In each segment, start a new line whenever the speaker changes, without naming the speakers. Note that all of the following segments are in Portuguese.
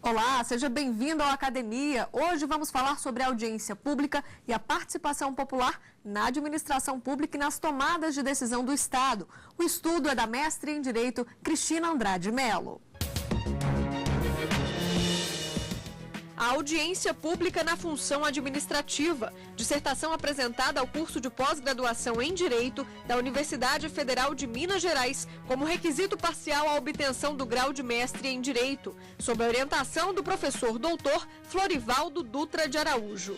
Olá, seja bem-vindo ao Academia. Hoje vamos falar sobre a audiência pública e a participação popular na administração pública e nas tomadas de decisão do Estado. O estudo é da mestre em Direito Cristina Andrade Melo. A audiência pública na função administrativa, dissertação apresentada ao curso de pós-graduação em Direito da Universidade Federal de Minas Gerais como requisito parcial à obtenção do grau de mestre em Direito, sob a orientação do professor doutor Florivaldo Dutra de Araújo.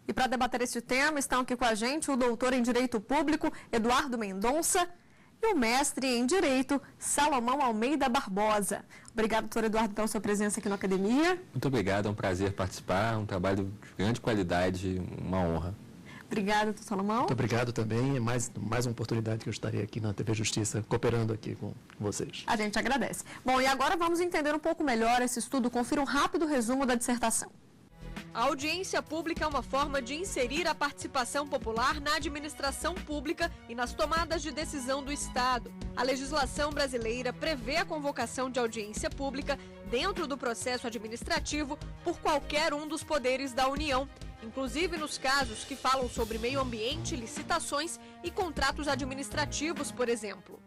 E para debater este tema estão aqui com a gente o doutor em Direito Público Eduardo Mendonça e o mestre em Direito Salomão Almeida Barbosa. Obrigado, doutor Eduardo, pela sua presença aqui na Academia.
Muito obrigado, é um prazer participar, um trabalho de grande qualidade, uma honra.
Obrigada, doutor Salomão.
Muito obrigado também, é mais uma oportunidade que eu estarei aqui na TV Justiça, cooperando aqui com vocês.
A gente agradece. Bom, e agora vamos entender um pouco melhor esse estudo. Confira um rápido resumo da dissertação. A audiência pública é uma forma de inserir a participação popular na administração pública e nas tomadas de decisão do Estado. A legislação brasileira prevê a convocação de audiência pública dentro do processo administrativo por qualquer um dos poderes da União, inclusive nos casos que falam sobre meio ambiente, licitações e contratos administrativos, por exemplo.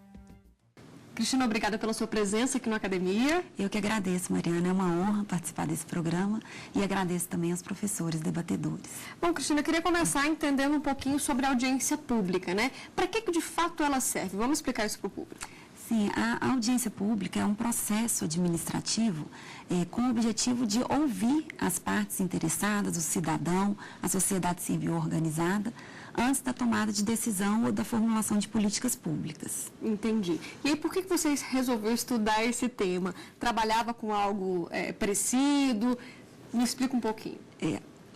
Cristina, obrigada pela sua presença aqui na Academia.
Eu que agradeço, Mariana. É uma honra participar desse programa e agradeço também aos professores debatedores.
Bom, Cristina, eu queria começar entendendo um pouquinho sobre a audiência pública, né? Para que de fato ela serve? Vamos explicar isso para o público.
Sim, a audiência pública é um processo administrativo com o objetivo de ouvir as partes interessadas, o cidadão, a sociedade civil organizada, antes da tomada de decisão ou da formulação de políticas públicas.
Entendi. E aí, por que você resolveu estudar esse tema? Trabalhava com algo parecido? Me explica um pouquinho.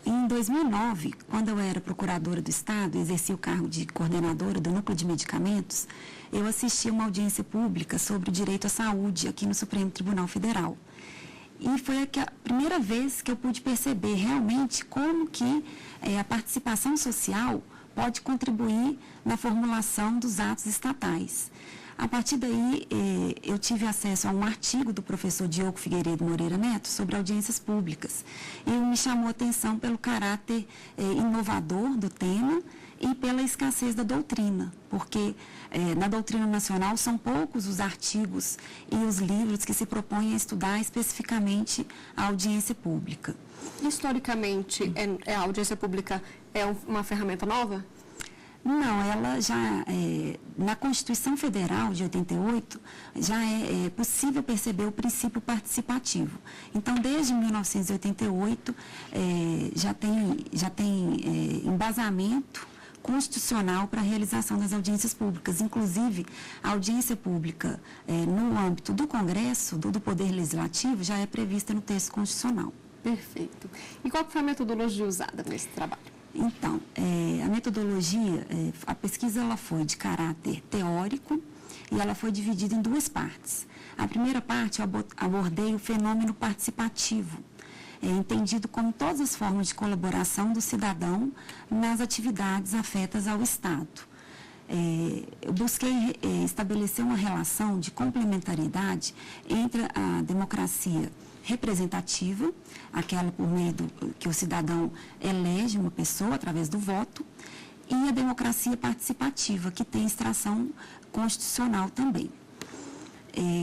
Em 2009, quando eu era procuradora do Estado, exerci o cargo de coordenadora do Núcleo de Medicamentos, eu assisti a uma audiência pública sobre o direito à saúde aqui no Supremo Tribunal Federal. E foi a primeira vez que eu pude perceber realmente como que a participação social pode contribuir na formulação dos atos estatais. A partir daí, eu tive acesso a um artigo do professor Diogo Figueiredo Moreira Neto sobre audiências públicas. E me chamou a atenção pelo caráter inovador do tema e pela escassez da doutrina, porque na doutrina nacional são poucos os artigos e os livros que se propõem a estudar especificamente a audiência pública.
Historicamente, a audiência pública é uma ferramenta nova?
Não, ela já, na Constituição Federal de 88, já é possível perceber o princípio participativo. Então, desde 1988, já tem embasamento constitucional para a realização das audiências públicas. Inclusive, a audiência pública no âmbito do Congresso, do Poder Legislativo, já é prevista no texto constitucional.
Perfeito. E qual foi a metodologia usada nesse trabalho?
Então, a metodologia, a pesquisa ela foi de caráter teórico e ela foi dividida em duas partes. A primeira parte eu abordei o fenômeno participativo, entendido como todas as formas de colaboração do cidadão nas atividades afetas ao Estado. Eu busquei estabelecer uma relação de complementariedade entre a democracia representativa, aquela por meio que o cidadão elege uma pessoa através do voto, e a democracia participativa, que tem extração constitucional também.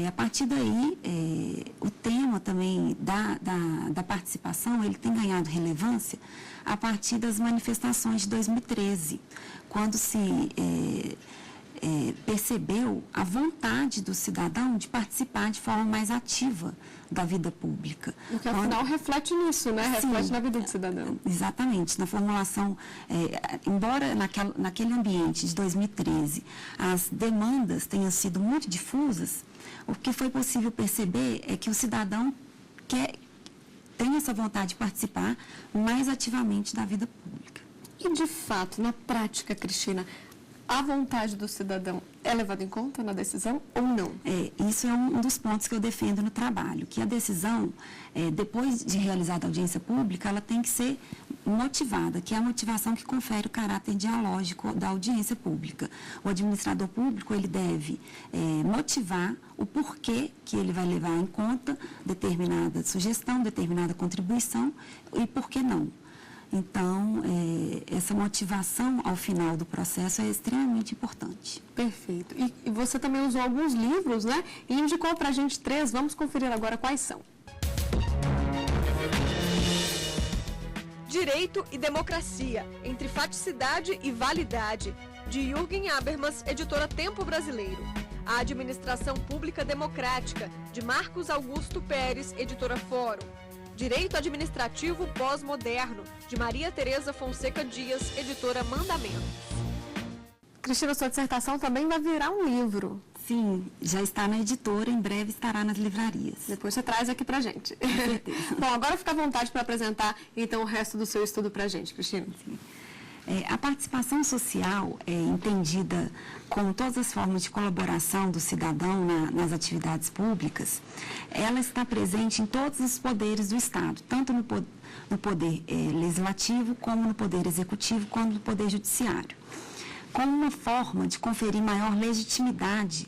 A partir daí, o tema também da participação, ele tem ganhado relevância a partir das manifestações de 2013, quando se percebeu a vontade do cidadão de participar de forma mais ativa da vida pública.
O que, afinal, reflete nisso, né? Reflete
Sim,
na vida do cidadão.
Exatamente. Na formulação, embora naquele ambiente de 2013 as demandas tenham sido muito difusas, o que foi possível perceber é que o cidadão tem essa vontade de participar mais ativamente da vida pública.
E, de fato, na prática, Cristina, a vontade do cidadão é levado em conta na decisão ou não?
Isso é um dos pontos que eu defendo no trabalho, que a decisão, depois de realizada a audiência pública, ela tem que ser motivada, que é a motivação que confere o caráter dialógico da audiência pública. O administrador público, ele deve motivar o porquê que ele vai levar em conta determinada sugestão, determinada contribuição e por que não. Então, essa motivação ao final do processo é extremamente importante.
Perfeito. E você também usou alguns livros, né? E indicou para a gente 3. Vamos conferir agora quais são. Direito e Democracia, entre Faticidade e Validade, de Jürgen Habermas, editora Tempo Brasileiro. A Administração Pública Democrática, de Marcos Augusto Pérez, editora Fórum. Direito Administrativo Pós-Moderno, de Maria Tereza Fonseca Dias, editora Mandamentos. Cristina, sua dissertação também vai virar um livro.
Sim, já está na editora, em breve estará nas livrarias.
Depois você traz aqui pra gente. Bom, agora fica à vontade para apresentar, então, o resto do seu estudo pra gente, Cristina.
Sim. A participação social é entendida como todas as formas de colaboração do cidadão nas atividades públicas. Ela está presente em todos os poderes do Estado, tanto no poder legislativo, como no poder executivo, como no poder judiciário, como uma forma de conferir maior legitimidade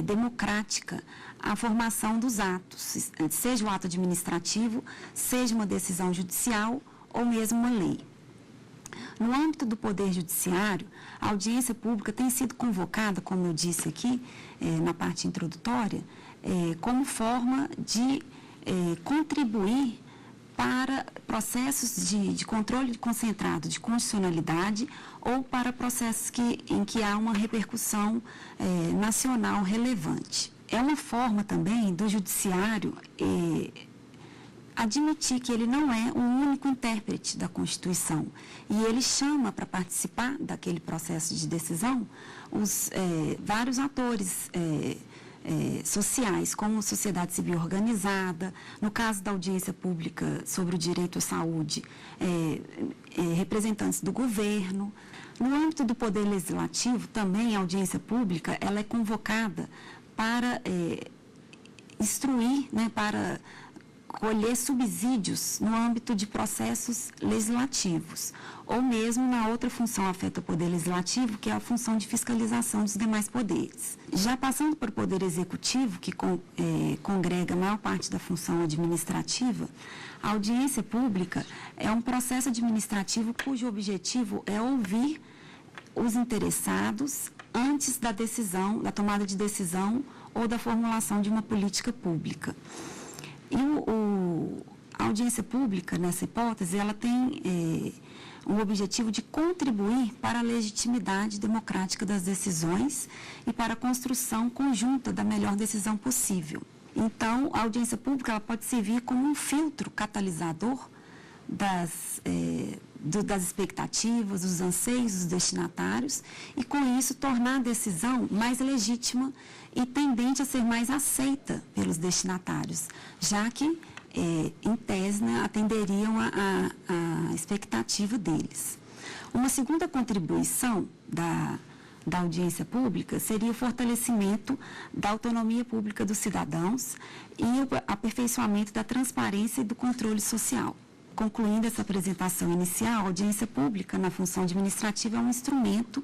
democrática à formação dos atos, seja o ato administrativo, seja uma decisão judicial ou mesmo uma lei. No âmbito do Poder Judiciário, a audiência pública tem sido convocada, como eu disse aqui, na parte introdutória, como forma de contribuir para processos de controle concentrado de constitucionalidade ou para processos em que há uma repercussão nacional relevante. É uma forma também do Judiciário admitir que ele não é um único intérprete da Constituição e ele chama para participar daquele processo de decisão os vários atores sociais, como sociedade civil organizada, no caso da audiência pública sobre o direito à saúde, representantes do governo. No âmbito do Poder Legislativo, também a audiência pública ela é convocada para instruir, né, para colher subsídios no âmbito de processos legislativos, ou mesmo na outra função afeta o Poder Legislativo, que é a função de fiscalização dos demais poderes. Já passando para o Poder Executivo, que congrega a maior parte da função administrativa, a audiência pública é um processo administrativo cujo objetivo é ouvir os interessados antes da decisão, da tomada de decisão ou da formulação de uma política pública. E a audiência pública, nessa hipótese, ela tem o objetivo de contribuir para a legitimidade democrática das decisões e para a construção conjunta da melhor decisão possível. Então, a audiência pública ela pode servir como um filtro catalisador das expectativas, dos anseios dos destinatários e, com isso, tornar a decisão mais legítima e tendente a ser mais aceita pelos destinatários, já que, em tese, né, atenderiam à expectativa deles. Uma segunda contribuição da audiência pública seria o fortalecimento da autonomia pública dos cidadãos e o aperfeiçoamento da transparência e do controle social. Concluindo essa apresentação inicial, a audiência pública na função administrativa é um instrumento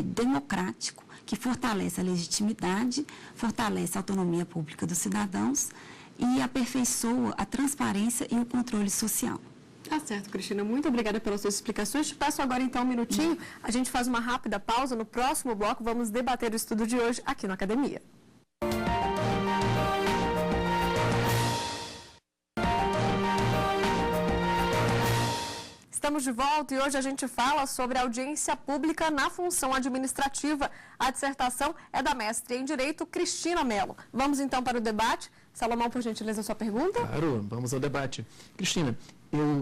democrático que fortalece a legitimidade, fortalece a autonomia pública dos cidadãos e aperfeiçoa a transparência e o controle social.
Tá certo, Cristina. Muito obrigada pelas suas explicações. Te peço agora, então, um minutinho. A gente faz uma rápida pausa. No próximo bloco, vamos debater o estudo de hoje aqui na Academia. Estamos de volta e hoje a gente fala sobre a audiência pública na função administrativa. A dissertação é da mestre em Direito, Cristina Mello. Vamos então para o debate. Salomão, por gentileza, a sua pergunta?
Claro, vamos ao debate. Cristina,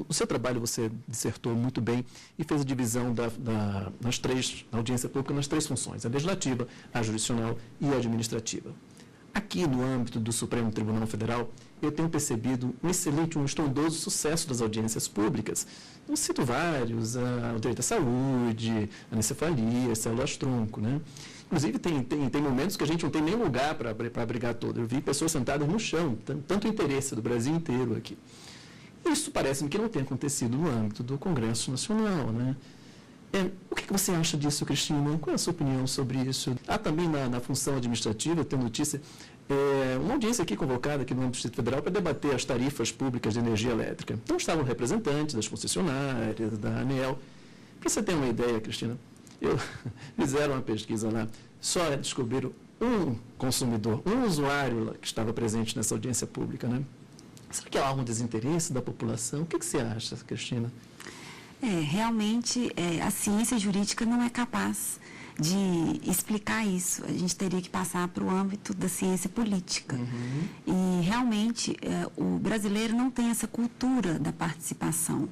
o seu trabalho você dissertou muito bem e fez a divisão da audiência pública nas três funções, a legislativa, a jurisdicional e a administrativa. Aqui no âmbito do Supremo Tribunal Federal, eu tenho percebido um estrondoso sucesso das audiências públicas. Eu cito vários, o direito à saúde, a anencefalia, as células-tronco, né? Inclusive, tem momentos que a gente não tem nem lugar para abrigar todo. Eu vi pessoas sentadas no chão, tanto interesse do Brasil inteiro aqui. Isso parece-me que não tem acontecido no âmbito do Congresso Nacional, né? O que você acha disso, Cristina? Qual é a sua opinião sobre isso? Há também na função administrativa, tem notícia, uma audiência aqui convocada aqui no âmbito do Distrito Federal para debater as tarifas públicas de energia elétrica. Então, estavam representantes das concessionárias, da ANEEL. Para você ter uma ideia, Cristina, fizeram uma pesquisa lá, só descobriram um consumidor, um usuário que estava presente nessa audiência pública, né? Será que há um desinteresse da população? O que você acha, Cristina?
Realmente, a ciência jurídica não é capaz de explicar isso. A gente teria que passar para o âmbito da ciência política. E, realmente, o brasileiro não tem essa cultura da participação.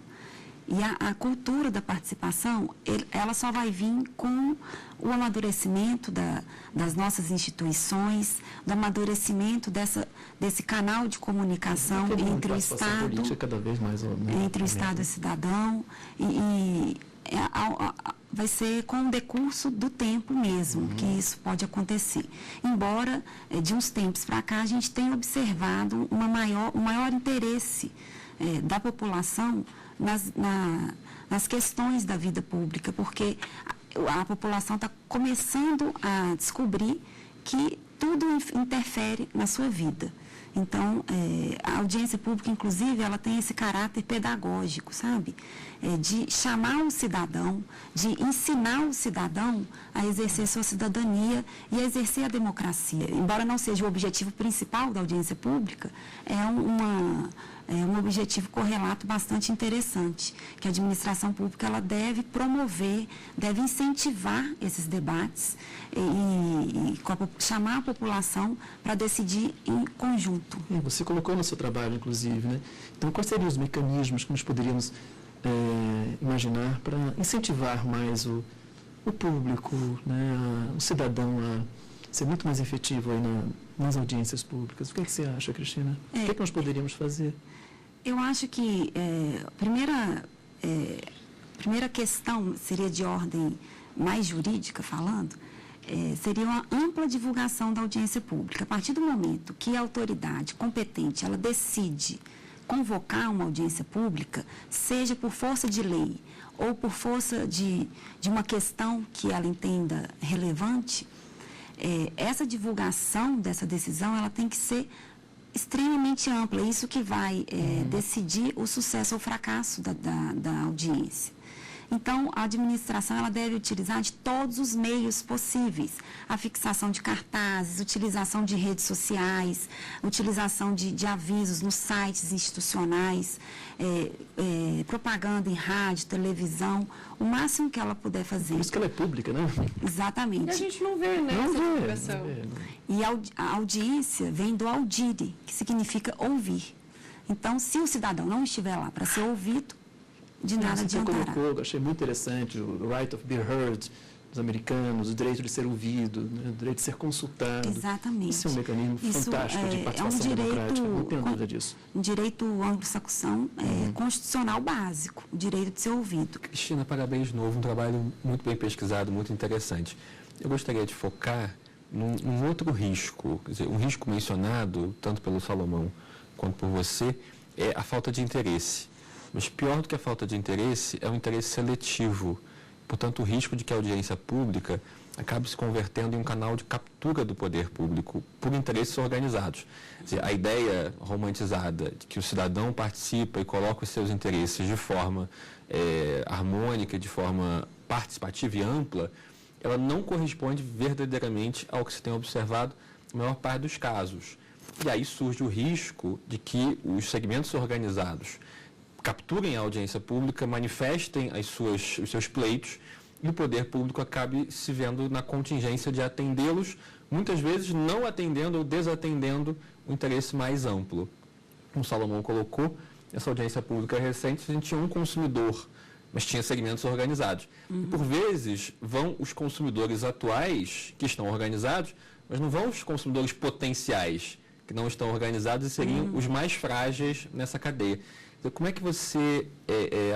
E a cultura da participação, ela só vai vir com o amadurecimento das nossas instituições, do amadurecimento desse canal de comunicação entre o Estado,
cada vez mais,
entre o Estado e o cidadão, vai ser com o decurso do tempo mesmo que isso pode acontecer. Embora, de uns tempos para cá, a gente tenha observado um maior interesse da população nas questões da vida pública, porque a população está começando a descobrir que tudo interfere na sua vida. Então, a audiência pública, inclusive, ela tem esse caráter pedagógico, sabe? De chamar o cidadão, de ensinar o cidadão a exercer sua cidadania e a exercer a democracia. Embora não seja o objetivo principal da audiência pública, é um objetivo correlato bastante interessante, que a administração pública ela deve promover, deve incentivar esses debates e chamar a população para decidir em conjunto.
Você colocou no seu trabalho, inclusive, né? Então, quais seriam os mecanismos que nós poderíamos imaginar para incentivar mais o público, né, o cidadão a ser muito mais efetivo aí nas audiências públicas? O que você acha, Cristina? O que nós poderíamos fazer?
Eu acho que a primeira questão seria de ordem mais jurídica falando, seria uma ampla divulgação da audiência pública. A partir do momento que a autoridade competente ela decide convocar uma audiência pública, seja por força de lei ou por força de uma questão que ela entenda relevante, essa divulgação dessa decisão ela tem que ser extremamente ampla. É isso que vai decidir o sucesso ou fracasso da audiência. Então, a administração ela deve utilizar de todos os meios possíveis. A fixação de cartazes, utilização de redes sociais, utilização de avisos nos sites institucionais, propaganda em rádio, televisão, o máximo que ela puder fazer.
Por isso que ela é pública, né?
Exatamente.
E a gente não vê, né, essa divulgação.
E a audiência vem do audire, que significa ouvir. Então, se o cidadão não estiver lá para ser ouvido, de nada adiantará.
Você colocou, achei muito interessante, o right of being heard dos americanos, o direito de ser ouvido, né, o direito de ser consultado.
Exatamente.
Isso é um mecanismo fantástico de participação democrática, não tenho dúvida disso.
Um direito anglo-saxão constitucional básico, o direito de ser ouvido.
Cristina, parabéns de novo, um trabalho muito bem pesquisado, muito interessante. Eu gostaria de focar num outro risco, quer dizer, um risco mencionado, tanto pelo Salomão quanto por você, é a falta de interesse. Mas pior do que a falta de interesse é o interesse seletivo. Portanto, o risco de que a audiência pública acabe se convertendo em um canal de captura do poder público por interesses organizados. Quer dizer, a ideia romantizada de que o cidadão participa e coloca os seus interesses de forma harmônica, de forma participativa e ampla, ela não corresponde verdadeiramente ao que se tem observado na maior parte dos casos. E aí surge o risco de que os segmentos organizados capturem a audiência pública, manifestem os seus pleitos e o poder público acabe se vendo na contingência de atendê-los, muitas vezes não atendendo ou desatendendo o interesse mais amplo. Como Salomão colocou, essa audiência pública recente, a gente tinha um consumidor, mas tinha segmentos organizados. E por vezes vão os consumidores atuais que estão organizados, mas não vão os consumidores potenciais que não estão organizados e seriam os mais frágeis nessa cadeia. Como é que você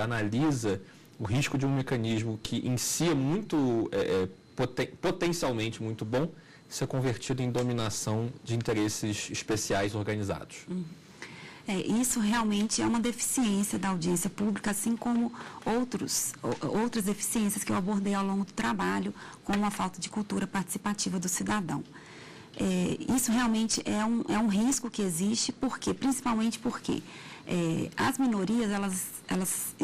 analisa o risco de um mecanismo que em si é muito potencialmente muito bom, ser convertido em dominação de interesses especiais organizados.
Isso realmente é uma deficiência da audiência pública, assim como outras deficiências que eu abordei ao longo do trabalho, como a falta de cultura participativa do cidadão. Isso realmente é um risco que existe, principalmente porque as minorias elas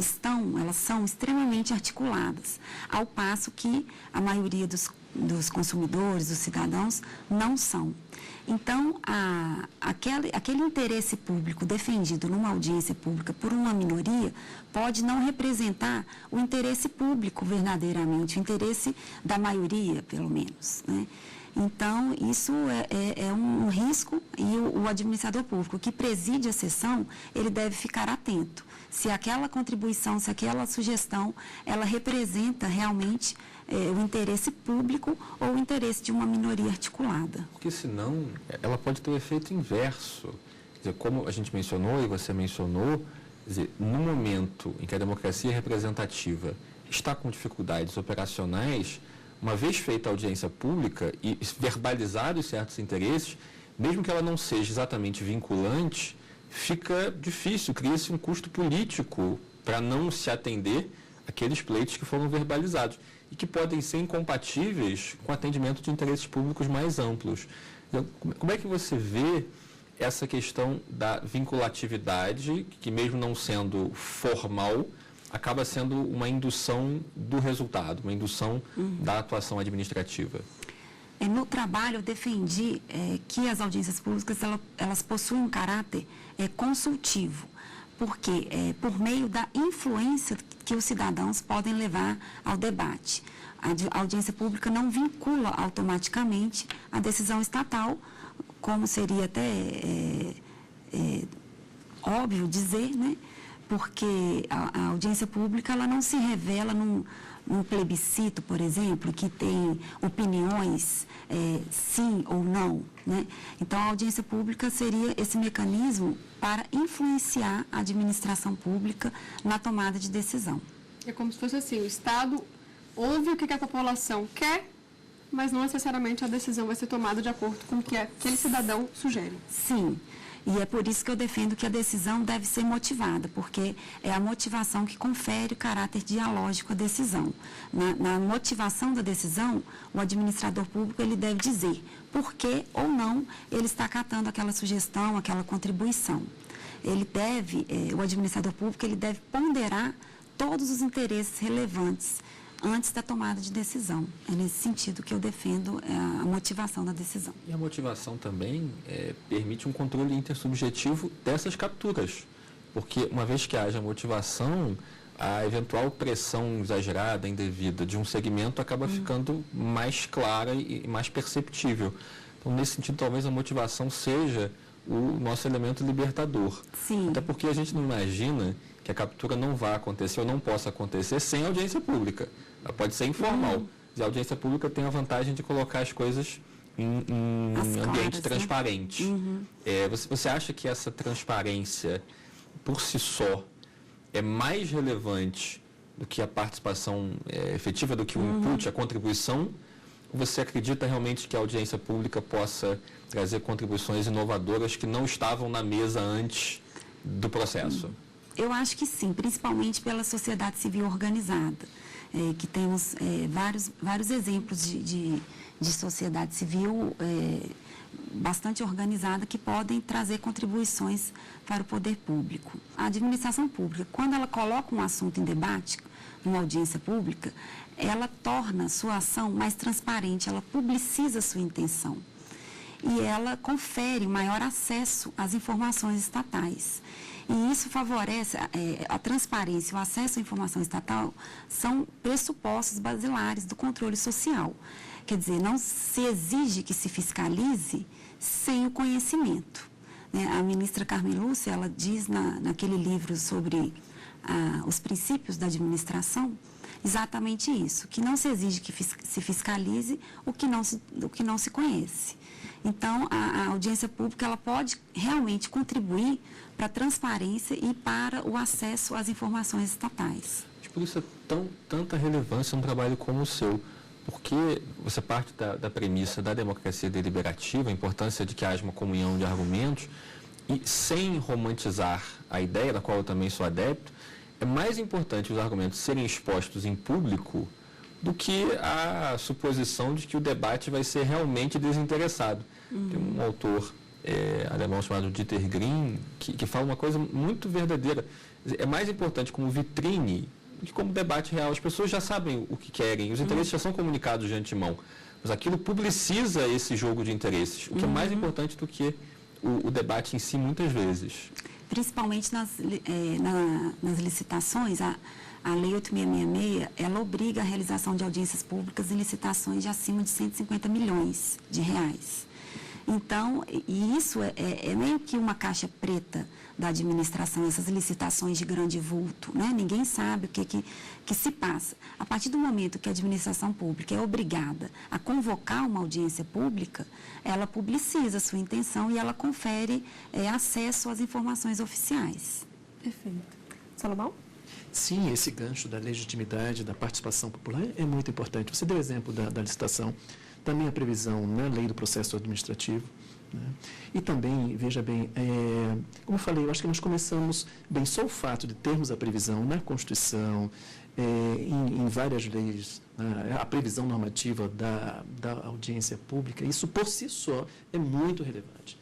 são extremamente articuladas, ao passo que a maioria dos consumidores, dos cidadãos, não são. Então, aquele interesse público defendido numa audiência pública por uma minoria pode não representar o interesse público verdadeiramente, o interesse da maioria, pelo menos, né? Então, isso é um risco e o administrador público que preside a sessão, ele deve ficar atento se aquela contribuição, se aquela sugestão, ela representa realmente o interesse público ou o interesse de uma minoria articulada.
Porque senão, ela pode ter o efeito inverso. Quer dizer, como a gente mencionou e você mencionou, quer dizer, no momento em que a democracia representativa está com dificuldades operacionais, uma vez feita a audiência pública e verbalizados certos interesses, mesmo que ela não seja exatamente vinculante, fica difícil, cria-se um custo político para não se atender àqueles pleitos que foram verbalizados e que podem ser incompatíveis com o atendimento de interesses públicos mais amplos. Então, como é que você vê essa questão da vinculatividade, que mesmo não sendo formal, acaba sendo uma indução do resultado, uma indução da atuação administrativa?
No trabalho, eu defendi que as audiências públicas elas possuem um caráter consultivo, porque por meio da influência que os cidadãos podem levar ao debate. A audiência pública não vincula automaticamente a decisão estatal, como seria até óbvio dizer, né? Porque a audiência pública ela não se revela num plebiscito, por exemplo, que tem opiniões sim ou não, né? Então, a audiência pública seria esse mecanismo para influenciar a administração pública na tomada de decisão.
É como se fosse assim, o Estado ouve o que a população quer, mas não necessariamente a decisão vai ser tomada de acordo com o que aquele cidadão sugere.
Sim. E é por isso que eu defendo que a decisão deve ser motivada, porque é a motivação que confere o caráter dialógico à decisão. Na motivação da decisão, o administrador público ele deve dizer por que ou não ele está acatando aquela sugestão, aquela contribuição. O administrador público ele deve ponderar todos os interesses relevantes antes da tomada de decisão. É nesse sentido que eu defendo a motivação da decisão.
E a motivação também permite um controle intersubjetivo dessas capturas, porque uma vez que haja motivação, a eventual pressão exagerada, indevida de um segmento acaba ficando mais clara e mais perceptível. Então, nesse sentido, talvez a motivação seja o nosso elemento libertador.
Sim.
Até porque a gente não imagina que a captura não vá acontecer ou não possa acontecer sem audiência pública. Ela pode ser informal. E a audiência pública tem a vantagem de colocar as coisas em ambiente transparente. Você acha que essa transparência, por si só, é mais relevante do que a participação efetiva, do que o input, a contribuição? Ou você acredita realmente que a audiência pública possa trazer contribuições inovadoras que não estavam na mesa antes do processo?
Eu acho que sim, principalmente pela sociedade civil organizada, que temos vários exemplos de sociedade civil bastante organizada que podem trazer contribuições para o poder público. A administração pública, quando ela coloca um assunto em debate, numa audiência pública, ela torna sua ação mais transparente, ela publiciza sua intenção. E ela confere maior acesso às informações estatais. E isso favorece a transparência, o acesso à informação estatal são pressupostos basilares do controle social. Quer dizer, não se exige que se fiscalize sem o conhecimento. A ministra Carmen Lúcia, ela diz naquele livro sobre os princípios da administração, exatamente isso, que não se exige que se fiscalize o que não se conhece. Então, a audiência pública ela pode realmente contribuir para a transparência e para o acesso às informações estatais.
Por isso é tanta relevância um trabalho como o seu, porque você parte da premissa da democracia deliberativa, a importância de que haja uma comunhão de argumentos, e sem romantizar a ideia, da qual eu também sou adepto, é mais importante os argumentos serem expostos em público do que a suposição de que o debate vai ser realmente desinteressado. Tem um autor alemão chamado Dieter Green que fala uma coisa muito verdadeira. É mais importante como vitrine do que como debate real. As pessoas já sabem o que querem, os interesses já são comunicados de antemão, mas aquilo publiciza esse jogo de interesses, o que é mais importante do que o debate em si, muitas vezes.
Principalmente nas licitações, a Lei 8666, ela obriga a realização de audiências públicas em licitações de acima de 150 milhões de reais. Então, e isso é meio que uma caixa preta da administração, essas licitações de grande vulto, né? Ninguém sabe o que se passa. A partir do momento que a administração pública é obrigada a convocar uma audiência pública, ela publiciza a sua intenção e ela confere acesso às informações oficiais.
Perfeito. Salomão?
Sim, esse gancho da legitimidade, da participação popular é muito importante. Você deu o exemplo da licitação, também a previsão na lei do processo administrativo, né? E também, veja bem, como eu falei, eu acho que nós começamos bem, só o fato de termos a previsão na Constituição, em várias leis, a previsão normativa da audiência pública, isso por si só é muito relevante.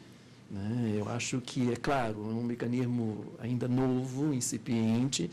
Eu acho que, é claro, é um mecanismo ainda novo, incipiente,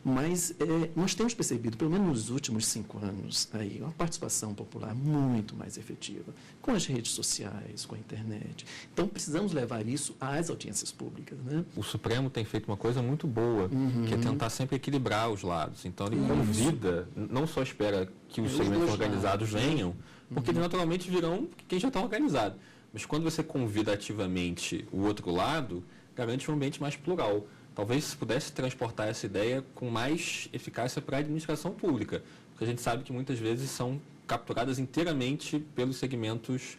mas nós temos percebido, pelo menos nos últimos 5 anos, uma participação popular muito mais efetiva, com as redes sociais, com a internet. Então, precisamos levar isso às audiências públicas, né?
O Supremo tem feito uma coisa muito boa, que é tentar sempre equilibrar os lados. Então, ele convida, não só espera que os segmentos organizados venham, porque eles naturalmente virão quem já está organizado. Mas quando você convida ativamente o outro lado, garante um ambiente mais plural. Talvez se pudesse transportar essa ideia com mais eficácia para a administração pública, porque a gente sabe que muitas vezes são capturadas inteiramente pelos segmentos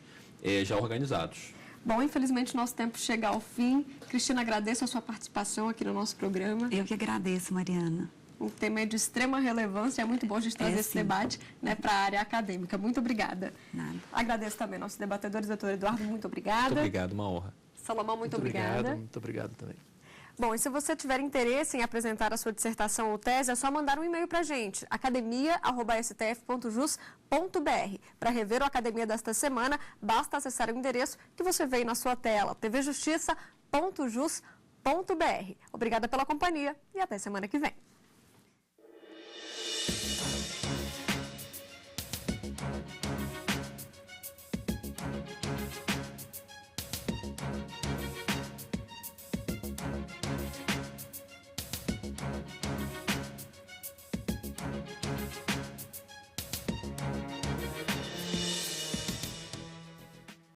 já organizados.
Bom, infelizmente nosso tempo chega ao fim. Cristina, agradeço a sua participação aqui no nosso programa.
Eu que agradeço, Mariana.
O tema é de extrema relevância, é muito bom a gente trazer esse debate, né, para a área acadêmica. Muito obrigada.
Nada.
Agradeço também nossos debatedores, doutor Eduardo, muito obrigada.
Muito obrigado, uma honra.
Salomão, muito obrigada.
Muito obrigado também.
Bom, e se você tiver interesse em apresentar a sua dissertação ou tese, é só mandar um e-mail para a gente, academia@stf.jus.br. Para rever o Academia desta semana, basta acessar o endereço que você vê aí na sua tela, tvjustiça.jus.br. Obrigada pela companhia e até semana que vem.